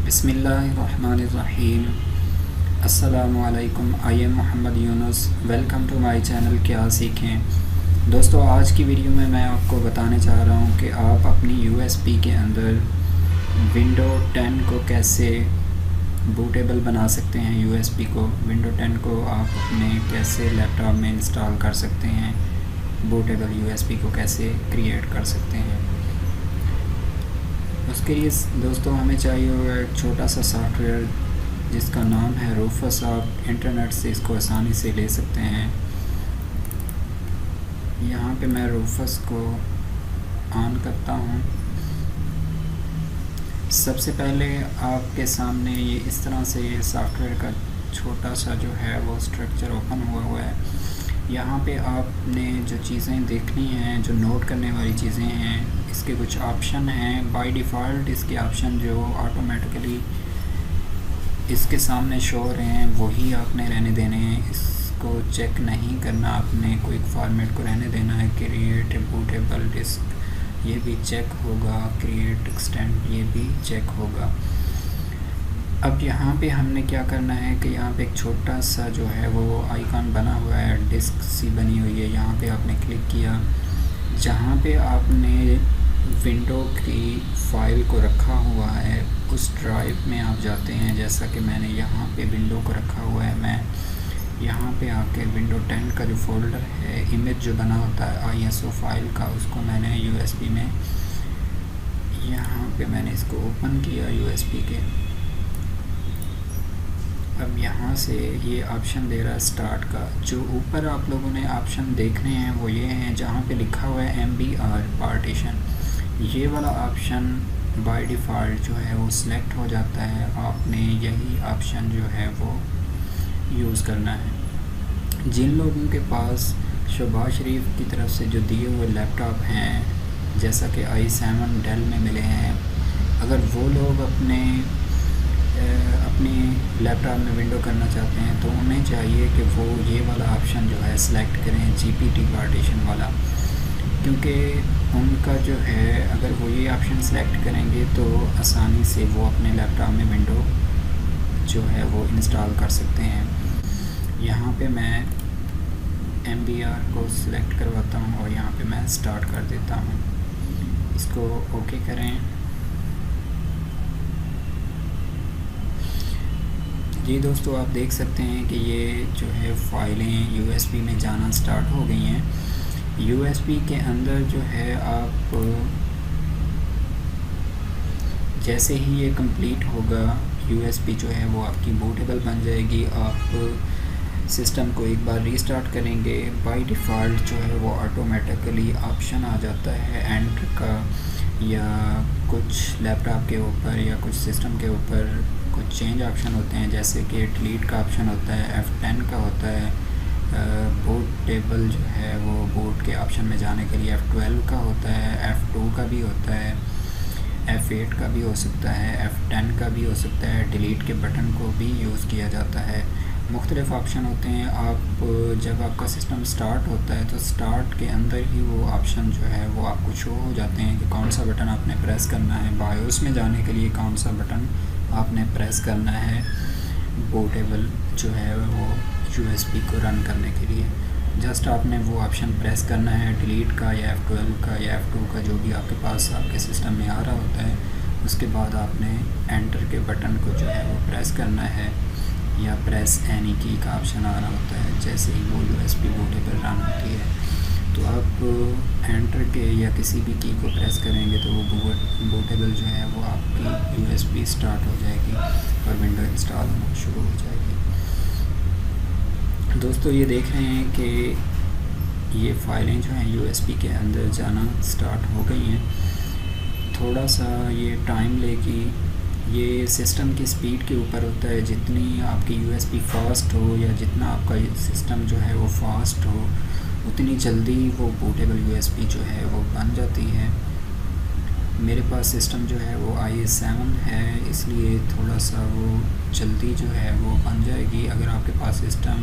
बिस्मिल्लाहिर्रहमानिर्रहीम। अस्सलामुअलैकुम। I am Mohammad Yunus. Welcome to my channel क्या सीखें। दोस्तों, आज की वीडियो में मैं आपको बताने चाह रहा हूँ कि आप अपनी यूएसबी के अंदर विंडो 10 को कैसे बूटेबल बना सकते हैं। यूएसबी को, विंडो 10 को आप अपने कैसे लैपटॉप में इंस्टॉल कर सकते हैं। बूटेबल यूएसबी को कैसे क्रिएट कर सकते हैं। उसके लिए दोस्तों हमें चाहिए होगा एक छोटा सा सॉफ्टवेयर जिसका नाम है रूफस। आप इंटरनेट से इसको आसानी से ले सकते हैं। यहाँ पे मैं रूफस को ऑन करता हूँ। सबसे पहले आपके सामने ये इस तरह से ये सॉफ्टवेयर का छोटा सा जो है वो स्ट्रक्चर ओपन हुआ है। यहाँ पे आपने जो चीज़ें देखनी हैं, जो नोट करने वाली चीज़ें हैं, इसके कुछ ऑप्शन हैं। बाय डिफ़ॉल्ट इसके ऑप्शन जो ऑटोमेटिकली इसके सामने शो हो रहे हैं वही आपने रहने देने हैं। इसको चेक नहीं करना, आपने कोई फॉर्मेट को रहने देना है। क्रिएट बूटेबल डिस्क ये भी चेक होगा, क्रिएट एक्सटेंड ये भी चेक होगा। अब यहाँ पे हमने क्या करना है कि यहाँ पे एक छोटा सा जो है वो आइकॉन बना हुआ है, डिस्क सी बनी हुई है। यहाँ पे आपने क्लिक किया, जहाँ पे आपने विंडो की फ़ाइल को रखा हुआ है उस ड्राइव में आप जाते हैं। जैसा कि मैंने यहाँ पे विंडो को रखा हुआ है, मैं यहाँ पे आके विंडो 10 का जो फोल्डर है, इमेज जो बना होता है ISO फाइल का, उसको मैंने USB में यहाँ पे मैंने इसको ओपन किया USB के। अब यहाँ से ये ऑप्शन दे रहा है स्टार्ट का। जो ऊपर आप लोगों ने ऑप्शन देखने हैं वो ये हैं, जहाँ पे लिखा हुआ है MBR पार्टीशन। ये वाला ऑप्शन बाय डिफ़ॉल्ट जो है वो सिलेक्ट हो जाता है। आपने यही ऑप्शन जो है वो यूज़ करना है। जिन लोगों के पास शहबाज शरीफ की तरफ से जो दिए हुए लैपटॉप हैं, जैसा कि i7 डेल में मिले हैं, अगर वो लोग अपने लैपटॉप में विंडो करना चाहते हैं तो उन्हें चाहिए कि वो ये वाला ऑप्शन जो है सिलेक्ट करें, GPT पार्टीशन वाला। क्योंकि उनका जो है, अगर वो ये ऑप्शन सेलेक्ट करेंगे तो आसानी से वो अपने लैपटॉप में विंडो जो है वो इंस्टॉल कर सकते हैं। यहाँ पे मैं MBR को सिलेक्ट करवाता हूँ और यहाँ पे मैं स्टार्ट कर देता हूँ। इसको ओके करें। जी दोस्तों, आप देख सकते हैं कि ये जो है फ़ाइलें USB में जाना स्टार्ट हो गई हैं। USB के अंदर जो है आप जैसे ही ये कंप्लीट होगा, USB जो है वो आपकी बूटेबल बन जाएगी। आप सिस्टम को एक बार रीस्टार्ट करेंगे, बाय डिफ़ॉल्ट जो है वो ऑटोमेटिकली ऑप्शन आ जाता है एंटर का, या कुछ लैपटॉप के ऊपर या कुछ सिस्टम के ऊपर कुछ चेंज ऑप्शन होते हैं, जैसे कि डिलीट का ऑप्शन होता है, F10 का होता है। बूट टेबल जो है वो बूट के ऑप्शन में जाने के लिए F12 का होता है, F2 का भी होता है, F8 का भी हो सकता है, F10 का भी हो सकता है। डिलीट के बटन को भी यूज़ किया जाता है। मुख्तलिफ़ ऑप्शन होते हैं। आप जब आपका सिस्टम स्टार्ट होता है तो स्टार्ट के अंदर ही वो ऑप्शन जो है वो आपको शो हो जाते हैं कि कौन सा बटन आपने प्रेस करना है। बायोस में जाने के लिए कौन सा बटन आपने प्रेस करना है बूटेबल जो है वो USB को रन करने के लिए। जस्ट आपने वो ऑप्शन प्रेस करना है, डिलीट का या F12 का या F2 का, जो भी आपके पास आपके सिस्टम में आ रहा होता है। उसके बाद आपने एंटर के बटन को जो है वो प्रेस करना है, या प्रेस एनी की का ऑप्शन आ रहा होता है। जैसे ही वो USB बूटेबल रन होती है तो आप एंटर के या किसी भी की को प्रेस करेंगे तो वो बूटेबल जो है वो आपकी USB स्टार्ट हो जाएगी और विंडो इंस्टॉल होना शुरू हो जाएगी। दोस्तों, ये देख रहे हैं कि ये फ़ाइलें जो हैं USB के अंदर जाना स्टार्ट हो गई हैं। थोड़ा सा ये टाइम लेगी। ये सिस्टम की स्पीड के ऊपर होता है। जितनी आपकी USB फास्ट हो या जितना आपका सिस्टम जो है वो फास्ट हो, उतनी जल्दी वो बूटेबल USB जो है वो बन जाती है। मेरे पास सिस्टम जो है वो i7 है, इसलिए थोड़ा सा वो जल्दी जो है वो बन जाएगी। अगर आपके पास सिस्टम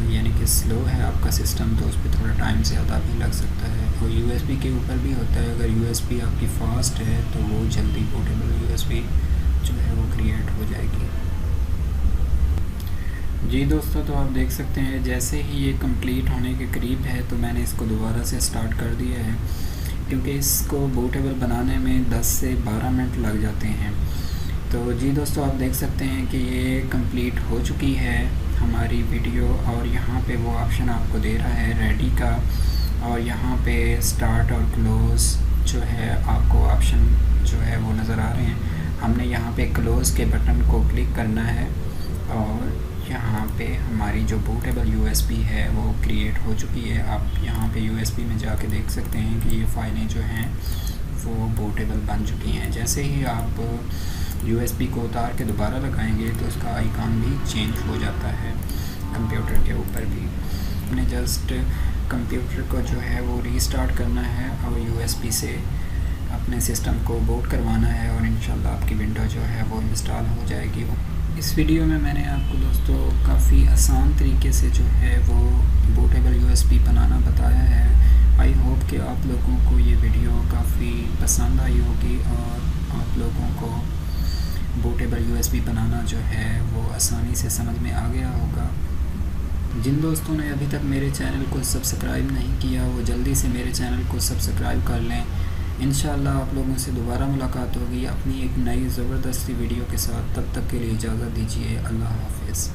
यानी कि स्लो है आपका सिस्टम तो उस पर थोड़ा टाइम ज़्यादा भी लग सकता है। और USB के ऊपर भी होता है। अगर USB आपकी फ़ास्ट है तो वो जल्दी बूटेबल USB जी दोस्तों, तो आप देख सकते हैं जैसे ही ये कंप्लीट होने के करीब है तो मैंने इसको दोबारा से स्टार्ट कर दिया है, क्योंकि इसको बूटेबल बनाने में 10 से 12 मिनट लग जाते हैं। तो जी दोस्तों, आप देख सकते हैं कि ये कंप्लीट हो चुकी है हमारी वीडियो, और यहाँ पे वो ऑप्शन आपको दे रहा है रेडी का, और यहाँ पे स्टार्ट और क्लोज़ जो है आपको ऑप्शन जो है वो नज़र आ रहे हैं। हमने यहाँ पे क्लोज़ के बटन को क्लिक करना है, और यहाँ पे हमारी जो बूटेबल यूएसबी है वो क्रिएट हो चुकी है। आप यहाँ पे यूएसबी में जाके देख सकते हैं कि ये फ़ाइलें जो हैं वो बूटेबल बन चुकी हैं। जैसे ही आप यूएसबी को उतार के दोबारा लगाएंगे तो उसका आइकॉन भी चेंज हो जाता है कंप्यूटर के ऊपर भी। हमने जस्ट कंप्यूटर को जो है वो रीस्टार्ट करना है और यूएसबी से अपने सिस्टम को बूट करवाना है, और इंशाल्लाह आपकी विंडो जो है वो इंस्टॉल हो जाएगी। इस वीडियो में मैंने आपको दोस्तों काफ़ी आसान तरीके से जो है वो बूटेबल यूएसबी बनाना बताया है। आई होप कि आप लोगों को ये वीडियो काफ़ी पसंद आई होगी और आप लोगों को बूटेबल यूएसबी बनाना जो है वो आसानी से समझ में आ गया होगा। जिन दोस्तों ने अभी तक मेरे चैनल को सब्सक्राइब नहीं किया वो जल्दी से मेरे चैनल को सब्सक्राइब कर लें। इंशाल्लाह आप लोगों से दोबारा मुलाकात होगी अपनी एक नई ज़बरदस्ती वीडियो के साथ। तब तक के लिए इजाज़त दीजिए। अल्लाह हाफ़िज़।